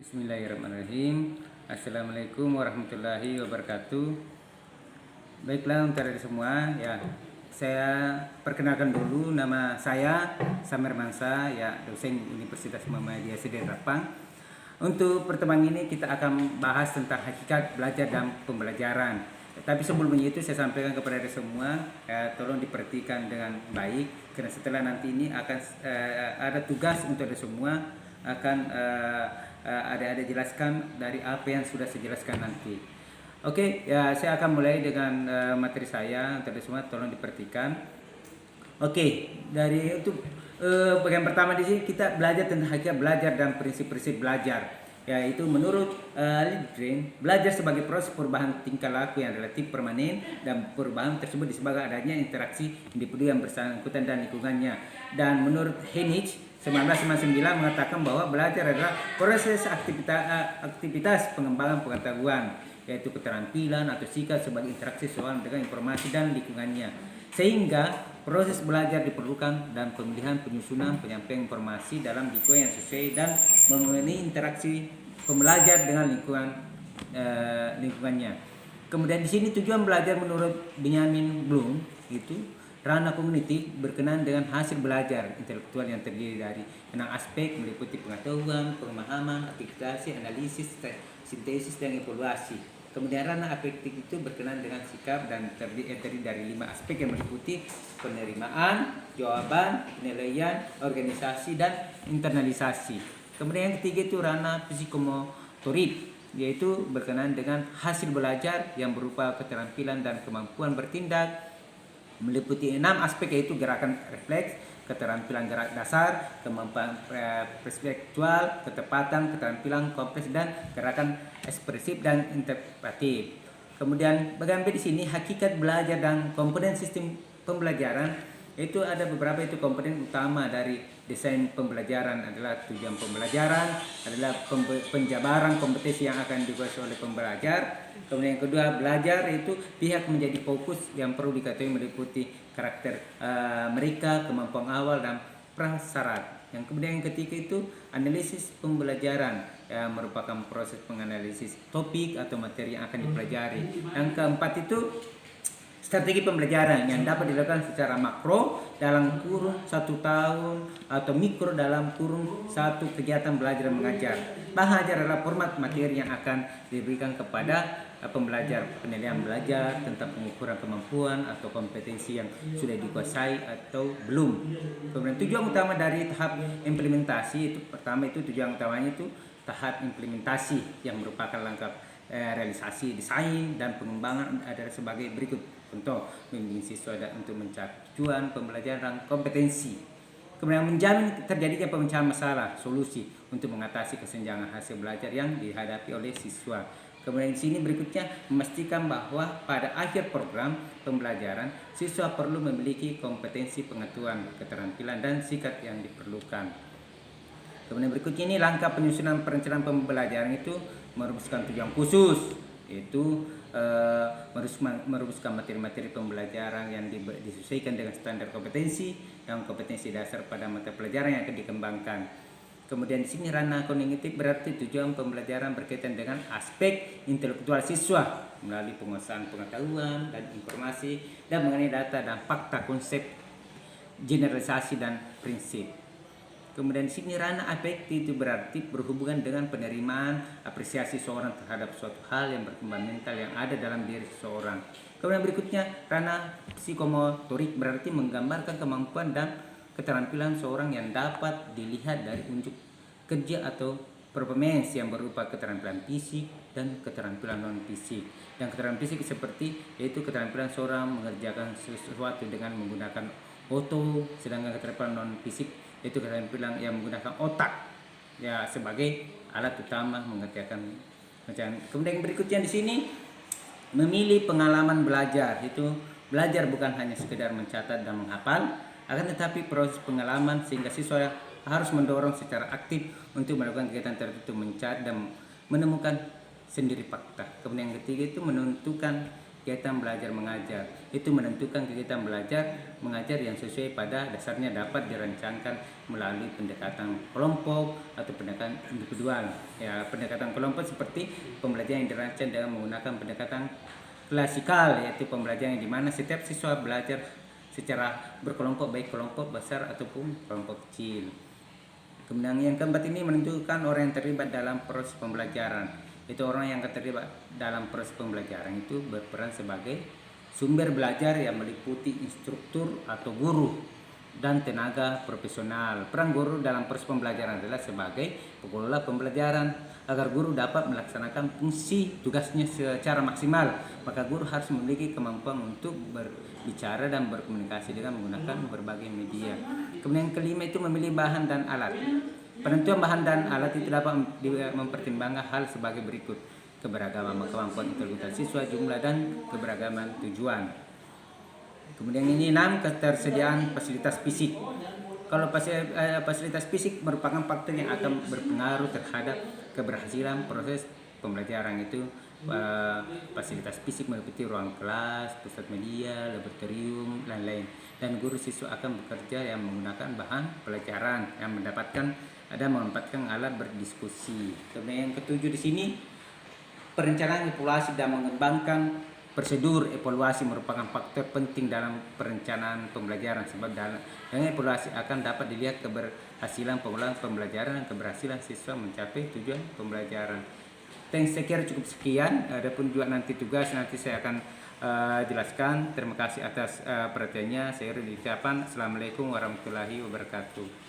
Bismillahirrahmanirrahim. Assalamualaikum warahmatullahi wabarakatuh. Baiklah untuk dari semua ya, saya perkenalkan dulu, nama saya Samer Mansa ya, dosen Universitas Muhammadiyah Sedir Rapang. Untuk pertemuan ini kita akan bahas tentang hakikat belajar dan pembelajaran. Tapi sebelumnya itu saya sampaikan kepada semua, tolong diperhatikan dengan baik karena setelah nanti ini akan ada tugas untuk semua akan ada jelaskan dari apa yang sudah saya jelaskan nanti. Oke, ya saya akan mulai dengan materi saya untuk semua, tolong diperhatikan. Oke, dari itu bagian pertama di sini kita belajar tentang hakikat belajar dan prinsip-prinsip belajar. Yaitu menurut Liddgren, belajar sebagai proses perubahan tingkah laku yang relatif permanen dan perubahan tersebut disebabkan adanya interaksi individu yang bersangkutan dan lingkungannya. Dan menurut Heinrich 1999 mengatakan bahwa belajar adalah proses aktivitas pengembangan pengetahuan, yaitu keterampilan atau sikap sebagai interaksi seseorang dengan informasi dan lingkungannya. Sehingga proses belajar diperlukan dan pemilihan, penyusunan, penyampaian informasi dalam lingkungan yang sesuai dan memenuhi interaksi pembelajar dengan lingkungannya. Kemudian di sini tujuan belajar menurut Benjamin Bloom itu ranah kognitif berkenaan dengan hasil belajar intelektual yang terdiri dari 6 aspek meliputi pengetahuan, pemahaman, aplikasi, analisis, sintesis, dan evaluasi. Kemudian ranah afektif itu berkenaan dengan sikap dan terdiri dari 5 aspek yang meliputi penerimaan, jawaban, penilaian, organisasi, dan internalisasi. Kemudian yang ketiga itu ranah psikomotorik, yaitu berkenaan dengan hasil belajar yang berupa keterampilan dan kemampuan bertindak, meliputi 6 aspek yaitu gerakan refleks, keterampilan gerak dasar, kemampuan perspektual, ketepatan, keterampilan kompleks, dan gerakan ekspresif dan interpretatif. Kemudian bagian B di sini hakikat belajar dan komponen sistem pembelajaran, itu ada beberapa itu komponen utama dari desain pembelajaran adalah tujuan pembelajaran, adalah penjabaran kompetensi yang akan dikuasai oleh pembelajar. Kemudian yang kedua, belajar itu pihak menjadi fokus yang perlu diketahui meliputi karakter mereka, kemampuan awal dan prasyarat. Yang kemudian yang ketiga itu analisis pembelajaran, merupakan proses penganalisis topik atau materi yang akan dipelajari. Yang keempat itu strategi pembelajaran yang dapat dilakukan secara makro dalam kurun 1 tahun atau mikro dalam kurun 1 kegiatan belajar mengajar. Bahan ajar adalah format materi yang akan diberikan kepada pembelajar, penilaian belajar tentang pengukuran kemampuan atau kompetensi yang sudah dikuasai atau belum. Kemudian tujuan utama dari tahap implementasi itu pertama itu tujuan utamanya itu tahap implementasi yang merupakan langkah realisasi desain dan pengembangan adalah sebagai berikut. Contoh, membimbing siswa untuk mencapai tujuan pembelajaran kompetensi. Kemudian menjamin terjadinya pemecahan masalah, solusi untuk mengatasi kesenjangan hasil belajar yang dihadapi oleh siswa. Kemudian di sini berikutnya memastikan bahwa pada akhir program pembelajaran siswa perlu memiliki kompetensi pengetahuan, keterampilan, dan sikap yang diperlukan. Kemudian berikutnya ini langkah penyusunan perencanaan pembelajaran itu merumuskan tujuan khusus, yaitu merumuskan materi-materi pembelajaran yang disesuaikan dengan standar kompetensi yang kompetensi dasar pada mata pelajaran yang akan dikembangkan. Kemudian di sini ranah kognitif berarti tujuan pembelajaran berkaitan dengan aspek intelektual siswa melalui penguasaan pengetahuan dan informasi dan mengenai data dan fakta, konsep, generalisasi, dan prinsip. Kemudian di sini ranah afektif itu berarti berhubungan dengan penerimaan, apresiasi seorang terhadap suatu hal yang berkembang mental yang ada dalam diri seseorang. Kemudian berikutnya ranah psikomotorik berarti menggambarkan kemampuan dan keterampilan seorang yang dapat dilihat dari unjuk kerja atau performance yang berupa keterampilan fisik dan keterampilan non fisik. Dan keterampilan fisik seperti yaitu keterampilan seorang mengerjakan sesuatu dengan menggunakan otot, sedangkan keterampilan non fisik itu keterampilan yang menggunakan otak ya sebagai alat utama mengerjakan macam. Kemudian berikutnya di sini memilih pengalaman belajar, itu belajar bukan hanya sekedar mencatat dan menghafal, akan tetapi proses pengalaman sehingga siswa harus mendorong secara aktif untuk melakukan kegiatan tertentu, mencari dan menemukan sendiri fakta. Kemudian yang ketiga itu menentukan kegiatan belajar mengajar. Itu menentukan kegiatan belajar mengajar yang sesuai pada dasarnya dapat dirancangkan melalui pendekatan kelompok atau pendekatan individual. Ya, pendekatan kelompok seperti pembelajaran yang dirancang dengan menggunakan pendekatan klasikal, yaitu pembelajaran di mana setiap siswa belajar secara berkelompok, baik kelompok besar ataupun kelompok kecil. Kemudian yang keempat ini menentukan orang yang terlibat dalam proses pembelajaran. Itu orang yang terlibat dalam proses pembelajaran itu berperan sebagai sumber belajar yang meliputi instruktur atau guru dan tenaga profesional. Peran guru dalam proses pembelajaran adalah sebagai pengelola pembelajaran. Agar guru dapat melaksanakan fungsi tugasnya secara maksimal, maka guru harus memiliki kemampuan untuk berbicara dan berkomunikasi dengan menggunakan berbagai media. Kemudian yang kelima itu memilih bahan dan alat. Penentuan bahan dan alat itu dapat mempertimbangkan hal sebagai berikut: keberagaman kemampuan intelektual siswa, jumlah dan keberagaman tujuan. Kemudian ini 6, ketersediaan fasilitas fisik. Kalau fasilitas fisik merupakan faktor yang akan berpengaruh terhadap keberhasilan proses pembelajaran. Itu fasilitas fisik meliputi ruang kelas, pusat media, laboratorium, lain-lain. Dan guru siswa akan bekerja yang menggunakan bahan pelajaran yang menempatkan alat berdiskusi. Kemudian yang ketujuh di sini, perencanaan evaluasi dan mengembangkan prosedur evaluasi merupakan faktor penting dalam perencanaan pembelajaran, sebab dengan evaluasi akan dapat dilihat keberhasilan pengulangan pembelajaran dan keberhasilan siswa mencapai tujuan pembelajaran. Saya kira cukup sekian. Adapun juga nanti tugas nanti saya akan jelaskan. Terima kasih atas perhatiannya. Saya ucapkan Assalamualaikum warahmatullahi wabarakatuh.